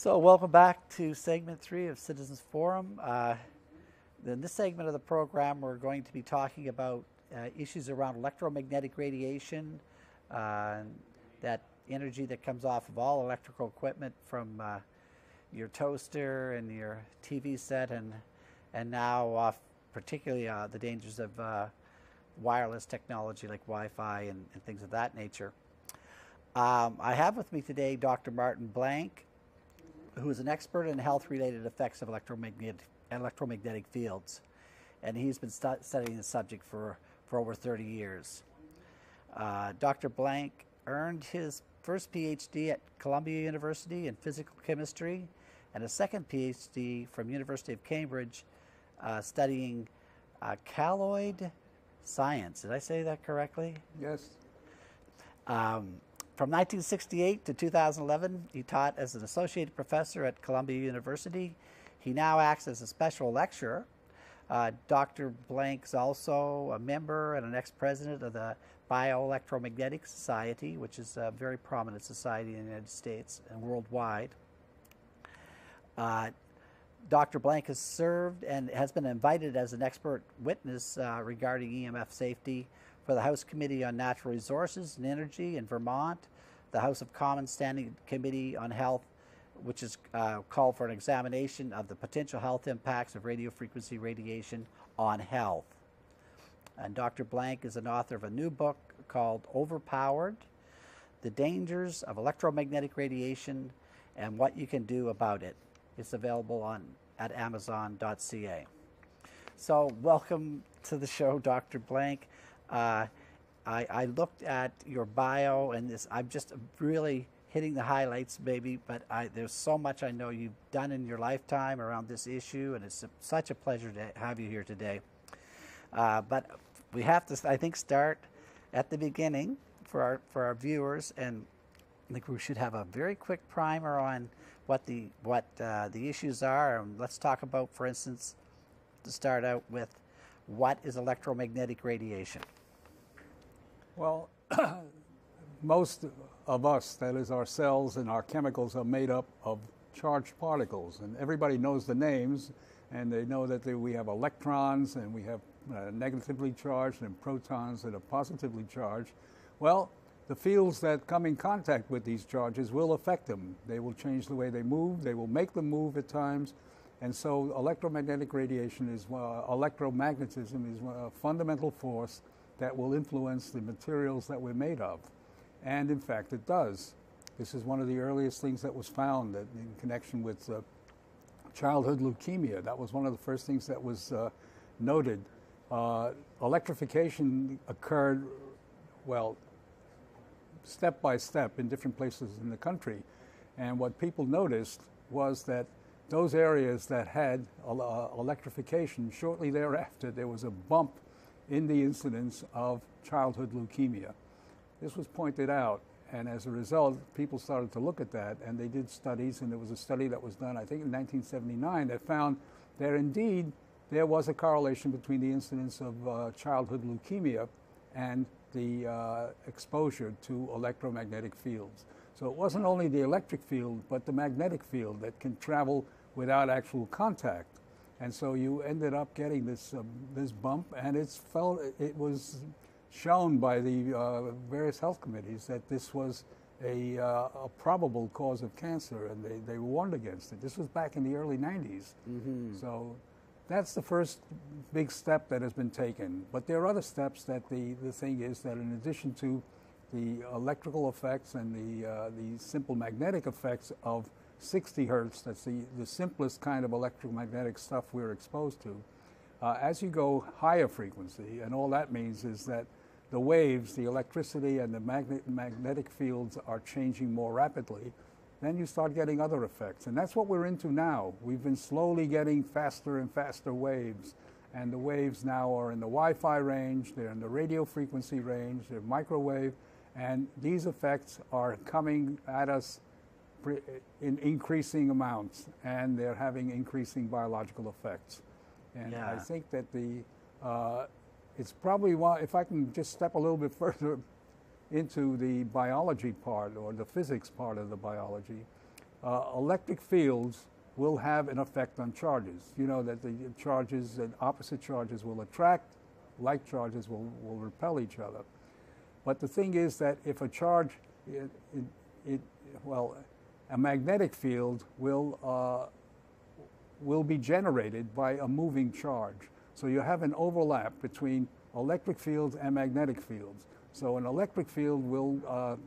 So welcome back to segment 3 of Citizens Forum. In this segment of the program, we're going to be talking about issues around electromagnetic radiation, that energy that comes off of all electrical equipment from your toaster and your TV set, and now particularly the dangers of wireless technology like Wi-Fi and things of that nature. I have with me today Dr. Martin Blank, who is an expert in health-related effects of electromagnetic fields, and he's been studying the subject for over 30 years. Dr. Blank earned his first PhD at Columbia University in physical chemistry and a second PhD from University of Cambridge studying colloid science. Did I say that correctly? Yes. From 1968 to 2011, he taught as an associate professor at Columbia University. He now acts as a special lecturer. Dr. Blank's also a member and an ex-president of the Bioelectromagnetic Society, which is a very prominent society in the United States and worldwide. Dr. Blank has served and has been invited as an expert witness regarding EMF safety for the House Committee on Natural Resources and Energy in Vermont, the House of Commons Standing Committee on Health, which is called for an examination of the potential health impacts of radiofrequency radiation on health. And Dr. Blank is an author of a new book called Overpowered: The Dangers of Electromagnetic Radiation and What You Can Do About It. It's available at Amazon.ca. So welcome to the show, Dr. Blank. I looked at your bio, and I'm just really hitting the highlights, maybe, but there's so much I know you've done in your lifetime around this issue, and it's such a pleasure to have you here today. But we have to, I think, start at the beginning for our viewers, and I think we should have a very quick primer on what the issues are. And let's talk about, for instance, to start out with, what is electromagnetic radiation? Well, most of us, that is our cells and our chemicals, are made up of charged particles, and everybody knows the names, and they know that we have electrons, and we have negatively charged, and protons that are positively charged. Well, the fields that come in contact with these charges will affect them. They will change the way they move. They will make them move at times. And so electromagnetic radiation is, electromagnetism is a fundamental force that will influence the materials that we're made of. And in fact, it does. This is one of the earliest things that was found that in connection with childhood leukemia. That was one of the first things that was noted. Electrification occurred, well, step by step in different places in the country. And what people noticed was that those areas that had electrification, shortly thereafter, there was a bump in the incidence of childhood leukemia. This was pointed out, and as a result, people started to look at that, and they did studies, and there was a study that was done, I think, in 1979 that found that indeed there was a correlation between the incidence of childhood leukemia and the exposure to electromagnetic fields. So it wasn't only the electric field, but the magnetic field that can travel without actual contact. And so you ended up getting this bump, and it was shown by the various health committees that this was a probable cause of cancer, and they warned against it. This was back in the early 90s. Mm-hmm. So that's the first big step that has been taken. But there are other steps that the thing is that in addition to the electrical effects and the simple magnetic effects of 60 hertz, that's the simplest kind of electromagnetic stuff we're exposed to. As you go higher frequency, and all that means is that the waves, the electricity and the magnetic fields are changing more rapidly, then you start getting other effects. And that's what we're into now. We've been slowly getting faster and faster waves. And the waves now are in the Wi-Fi range, they're in the radio frequency range, they're microwave, and these effects are coming at us in increasing amounts, and they're having increasing biological effects. And yeah. I think that it's probably if I can just step a little bit further into the biology part or the physics part of the biology, electric fields will have an effect on charges. You know that the charges, and opposite charges will attract, like charges will repel each other. But the thing is that if a charge, a magnetic field will be generated by a moving charge. So you have an overlap between electric fields and magnetic fields. So an electric field will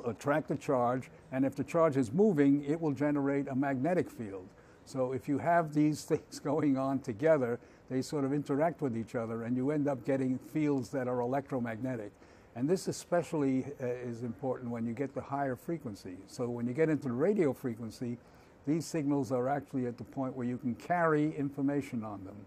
attract a charge, and if the charge is moving, it will generate a magnetic field. So if you have these things going on together, they sort of interact with each other, and you end up getting fields that are electromagnetic. And this especially is important when you get the higher frequency. So when you get into the radio frequency, these signals are actually at the point where you can carry information on them.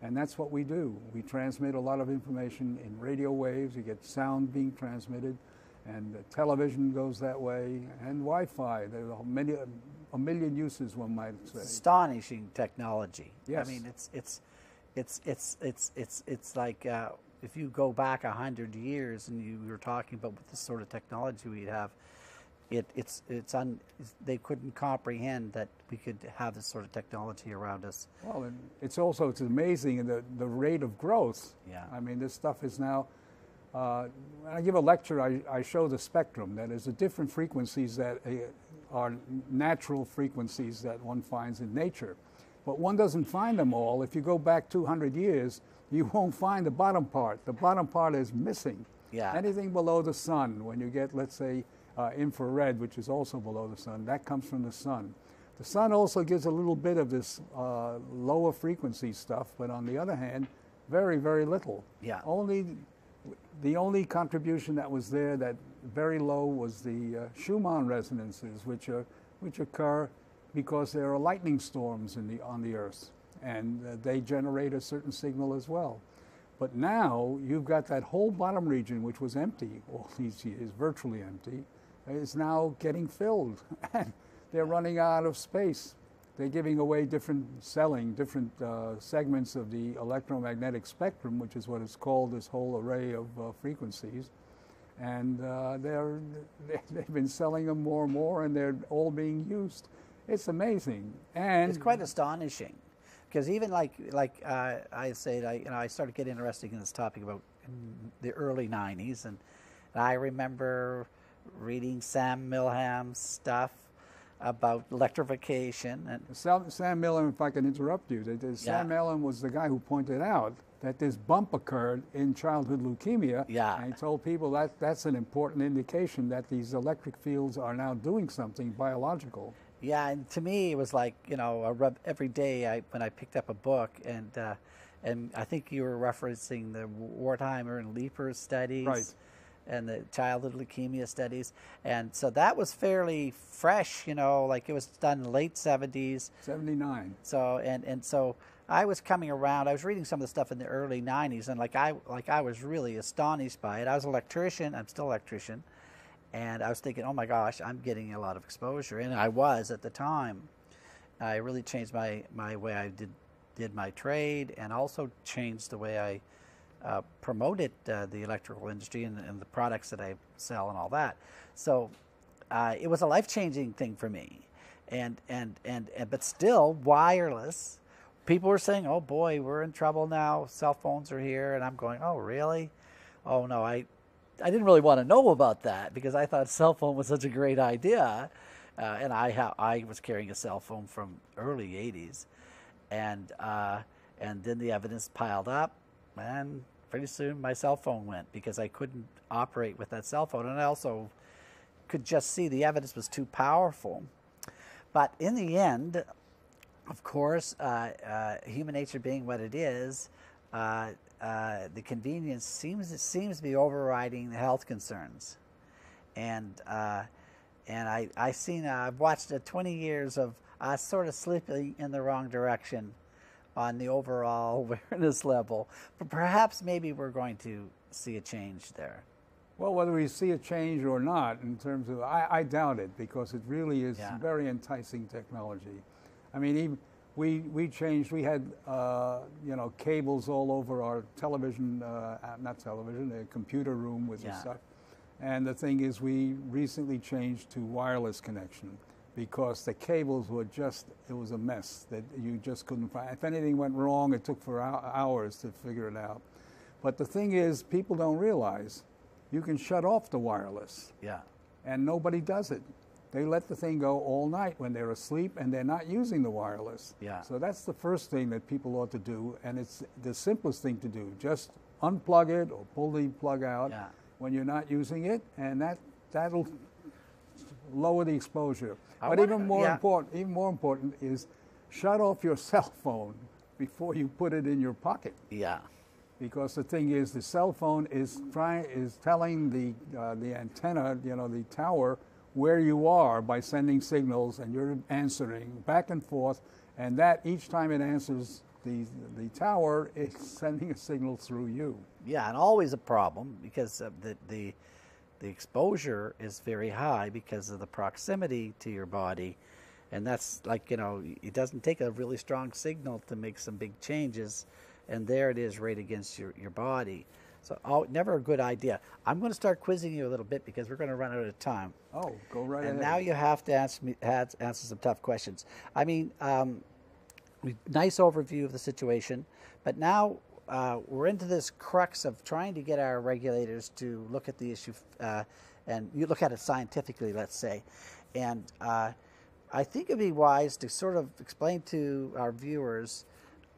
And that's what we do. We transmit a lot of information in radio waves. You get sound being transmitted, and television goes that way, and Wi-Fi. There are a million uses, one might say. Astonishing technology. Yes. I mean, it's like if you go back 100 years and you were talking about what this sort of technology we'd have, they couldn't comprehend that we could have this sort of technology around us. Well, and it's amazing the rate of growth. Yeah. I mean, this stuff is now. When I give a lecture, I show the spectrum. That is, the different frequencies that are natural frequencies that one finds in nature. But one doesn't find them all. If you go back 200 years, you won't find the bottom part. The bottom part is missing. Yeah. Anything below the sun, when you get, let's say, infrared, which is also below the sun, that comes from the sun. The sun also gives a little bit of this lower frequency stuff, but on the other hand, very, very little. Yeah. The only contribution that was there that very low was the Schumann resonances, which occur because there are lightning storms on the Earth, and they generate a certain signal as well. But now you've got that whole bottom region, which was empty all these years, virtually empty, is now getting filled. And they're running out of space. They're giving away different segments of the electromagnetic spectrum, which is what is called this whole array of frequencies. And they've been selling them more and more, and they're all being used. It's amazing. And it's quite astonishing. Because even like I say, I started getting interested in this topic about the early 90s, and I remember reading Sam Milham's stuff about electrification. And Sam Milham, if I can interrupt you, Sam Milham was the guy who pointed out that this bump occurred in childhood leukemia. Yeah. And he told people that that's an important indication that these electric fields are now doing something biological. Yeah, and to me it was like, every day when I picked up a book, and I think you were referencing the Wertheimer and Leeper studies. Right. And the childhood leukemia studies. And so that was fairly fresh, like it was done in the late 70s. 79. So, and so I was coming around, I was reading some of the stuff in the early 90s, and I was really astonished by it. I was an electrician, I'm still an electrician, and I was thinking, oh my gosh, I'm getting a lot of exposure. And I was at the time. I really changed my way I did my trade, and also changed the way I promoted the electrical industry and the products that I sell and all that. So it was a life-changing thing for me, but still wireless. People were saying, "Oh boy, we're in trouble now. Cell phones are here," and I'm going, "Oh really? Oh no, I didn't really want to know about that because I thought cell phone was such a great idea, and I was carrying a cell phone from early '80s, and then the evidence piled up, and pretty soon my cell phone went because I couldn't operate with that cell phone, and I also could just see the evidence was too powerful. But in the end, of course, human nature being what it is, the convenience seems to be overriding the health concerns, and I've watched 20 years of us sort of slipping in the wrong direction on the overall awareness level, but perhaps maybe we're going to see a change there. Well, whether we see a change or not, in terms of, I doubt it, because it really is very enticing technology. I mean, even we changed. We had cables all over our television, not television, a computer room with the stuff. And the thing is, we recently changed to wireless connection. because the cables were just, it was a mess that you just couldn't find. If anything went wrong, it took for hours to figure it out. But the thing is, people don't realize you can shut off the wireless. Yeah. And nobody does it. They let the thing go all night when they're asleep and they're not using the wireless. Yeah. So that's the first thing that people ought to do, and it's the simplest thing to do. Just unplug it or pull the plug out when you're not using it, and that'll lower the exposure. But even more important is shut off your cell phone before you put it in your pocket. Yeah. Because the thing is, the cell phone is telling the antenna, the tower, where you are by sending signals, and you're answering back and forth, and that each time it answers the tower, it's sending a signal through you. Yeah, and always a problem because the exposure is very high because of the proximity to your body, and that's like, it doesn't take a really strong signal to make some big changes, and there it is right against your body. So never a good idea. I'm going to start quizzing you a little bit because we're going to run out of time. Oh, go right ahead. And now you have to answer some tough questions. I mean, nice overview of the situation, but now we're into this crux of trying to get our regulators to look at the issue, and you look at it scientifically, let's say. And I think it'd be wise to sort of explain to our viewers.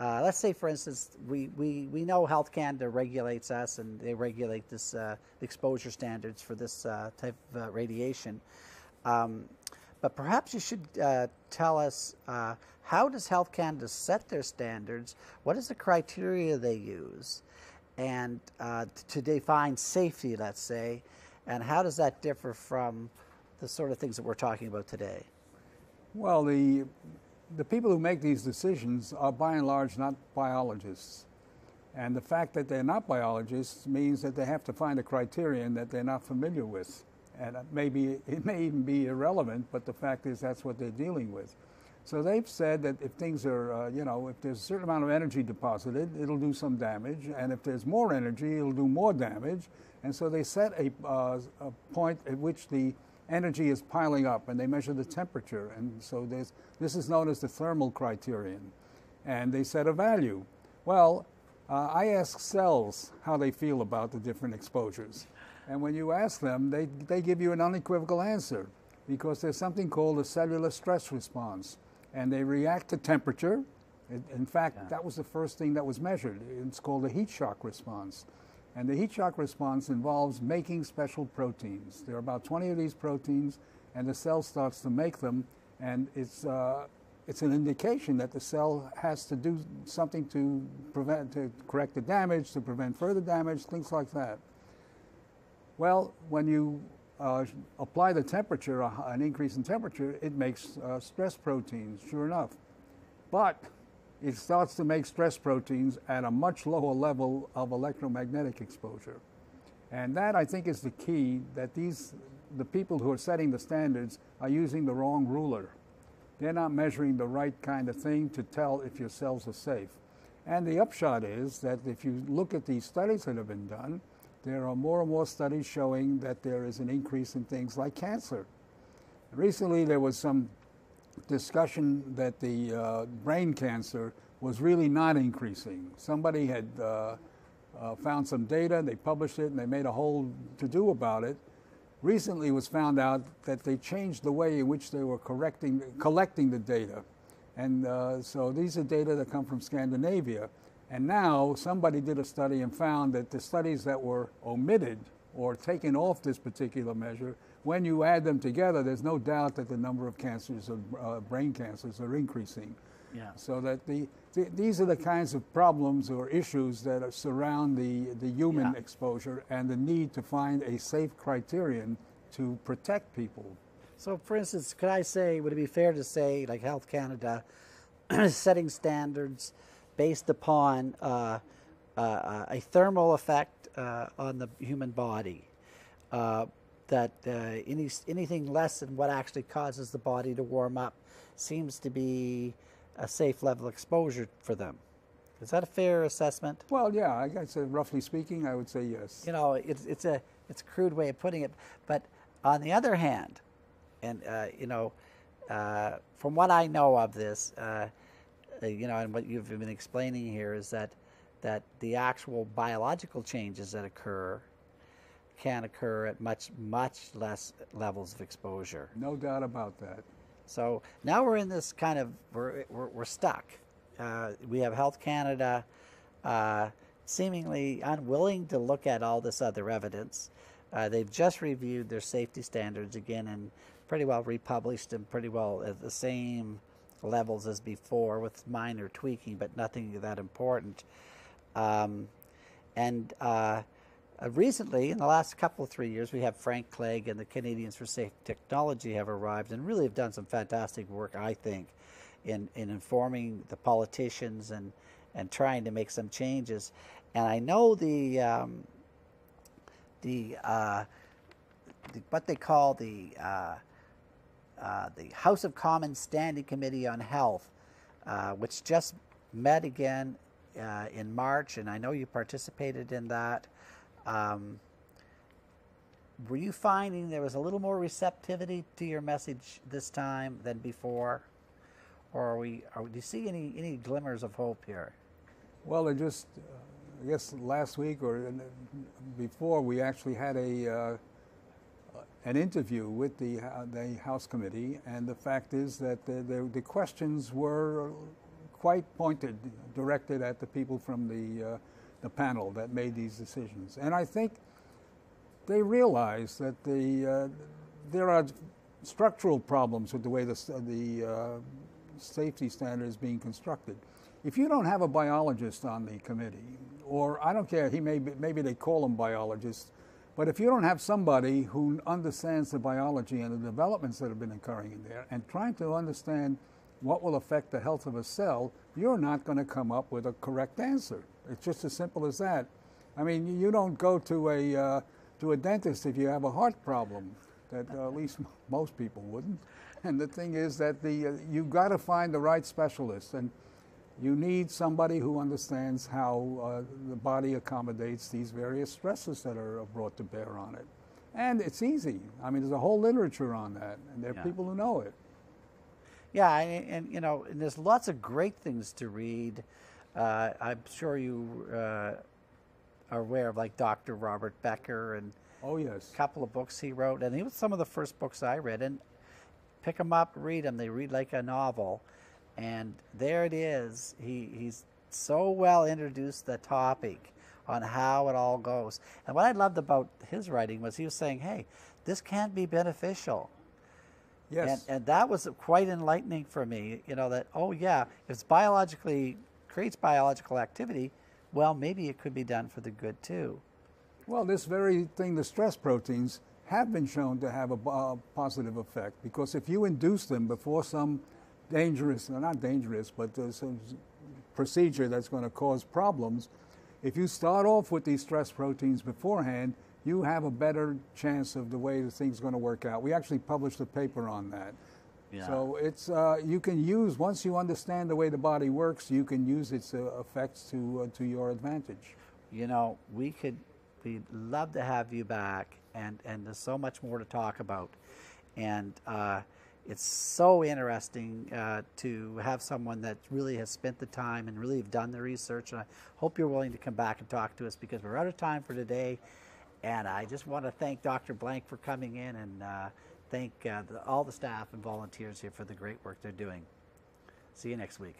Let's say, for instance, we know Health Canada regulates us, and they regulate this the exposure standards for this type of radiation. But perhaps you should tell us, how does Health Canada set their standards? What is the criteria they use, and to define safety, let's say, and how does that differ from the sort of things that we're talking about today? Well, the people who make these decisions are by and large not biologists. And the fact that they're not biologists means that they have to find a criterion that they're not familiar with. And it may even be irrelevant, but the fact is that's what they're dealing with. So they've said that if things are, if there's a certain amount of energy deposited, it'll do some damage. And if there's more energy, it'll do more damage. And so they set a point at which the energy is piling up, and they measure the temperature, and so this is known as the thermal criterion, and they set a value. Well, I ask cells how they feel about the different exposures, and when you ask them, they give you an unequivocal answer, because there's something called a cellular stress response, and they react to temperature. In fact, that was the first thing that was measured. It's called a heat shock response. And the heat shock response involves making special proteins. There are about 20 of these proteins, and the cell starts to make them, and it's an indication that the cell has to do something to correct the damage, to prevent further damage, things like that. Well, when you apply the temperature, an increase in temperature, it makes stress proteins, sure enough. But it starts to make stress proteins at a much lower level of electromagnetic exposure. And that, I think, is the key, that the people who are setting the standards are using the wrong ruler. They're not measuring the right kind of thing to tell if your cells are safe. And the upshot is that if you look at these studies that have been done, there are more and more studies showing that there is an increase in things like cancer. Recently, there was some discussion that the brain cancer was really not increasing. Somebody had found some data, they published it, and they made a whole to-do about it. Recently it was found out that they changed the way in which they were collecting the data. And so these are data that come from Scandinavia. And now somebody did a study and found that the studies that were omitted or taken off this particular measure, when you add them together, there's no doubt that the number of cancers, brain cancers, are increasing. Yeah. So that these are the kinds of problems or issues that surround the human exposure, and the need to find a safe criterion to protect people. So, for instance, could I say, would it be fair to say, like Health Canada, setting standards based upon a thermal effect on the human body, that anything less than what actually causes the body to warm up seems to be a safe level exposure for them? Is that a fair assessment? Well, yeah, I guess roughly speaking, I would say yes. It's a crude way of putting it, but on the other hand, and from what I know of this, and what you've been explaining here is that the actual biological changes that occur can occur at much less levels of exposure. No doubt about that. So now we're in this kind of we're stuck. We have Health Canada seemingly unwilling to look at all this other evidence. They've just reviewed their safety standards again and pretty well republished them pretty well at the same levels as before with minor tweaking, but nothing that important. Recently, in the last couple of 3 years, we have Frank Clegg and the Canadians for Safe Technology have arrived and really have done some fantastic work, I think, in informing the politicians and trying to make some changes. And I know what they call the House of Commons Standing Committee on Health, which just met again in March, and I know you participated in that. Were you finding there was a little more receptivity to your message this time than before, or do you see any glimmers of hope here? Well, I guess last week or before, we actually had an interview with the House Committee, and the fact is that the questions were quite pointed, directed at the people from the panel that made these decisions. And I think they realize that there are structural problems with the way the safety standard is being constructed. If you don't have a biologist on the committee, or I don't care, maybe they call them biologists, but if you don't have somebody who understands the biology and the developments that have been occurring in there and trying to understand what will affect the health of a cell, you're not going to come up with a correct answer. It's just as simple as that. I mean, you don't go to a dentist if you have a heart problem. That at least most people wouldn't. And the thing is that you've got to find the right specialist, and you need somebody who understands how the body accommodates these various stresses that are brought to bear on it. And it's easy. I mean, there's a whole literature on that, and there are people who know it. Yeah, and there's lots of great things to read. I'm sure you are aware of, like, Dr. Robert Becker and oh yes, a couple of books he wrote, and he was some of the first books I read. And pick them up, read them. They read like a novel, and there it is. He's so well introduced the topic on how it all goes. And what I loved about his writing was he was saying, "Hey, this can be beneficial." Yes. And that was quite enlightening for me, that, oh yeah, if it's creates biological activity, well, maybe it could be done for the good too. Well, this very thing, the stress proteins, have been shown to have a positive effect, because if you induce them before some not dangerous, but some procedure that's going to cause problems, if you start off with these stress proteins beforehand, you have a better chance of the way the thing's going to work out. We actually published a paper on that. Yeah. So it's you can use, once you understand the way the body works, you can use its effects to your advantage. We'd love to have you back, and there's so much more to talk about. And it's so interesting to have someone that really has spent the time and really have done the research. And I hope you're willing to come back and talk to us, because we're out of time for today. And I just want to thank Dr. Blank for coming in, and thank all the staff and volunteers here for the great work they're doing. See you next week.